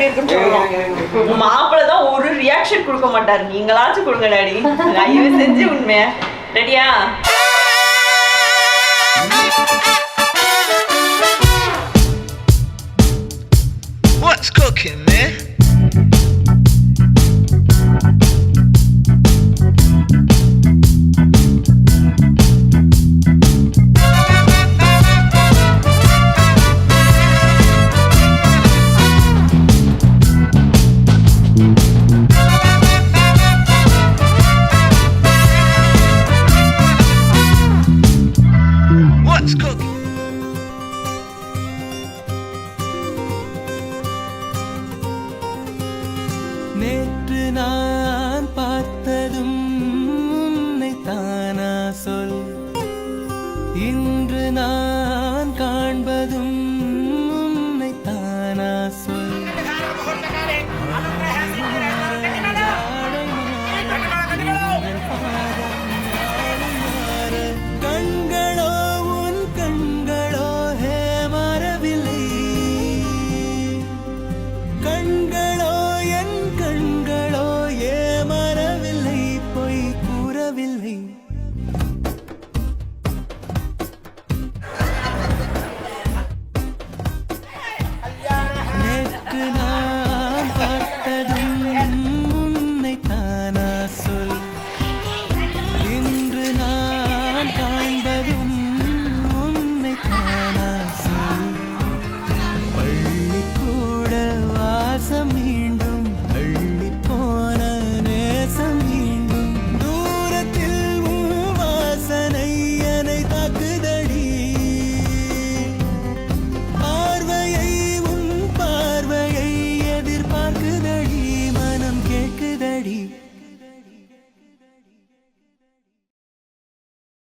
எப்படி இருக்குன்னு சொல்லுவோம். மாப்பிள்ள தான் ஒரு ரியாக்ஷன் கொடுக்க மாட்டாரு. நீங்களாச்சும் கொடுங்க டாடி. தயவு செஞ்சு உண்மையா. ரெடியா? What's cooking, man? What's cooking? நேற்று நான்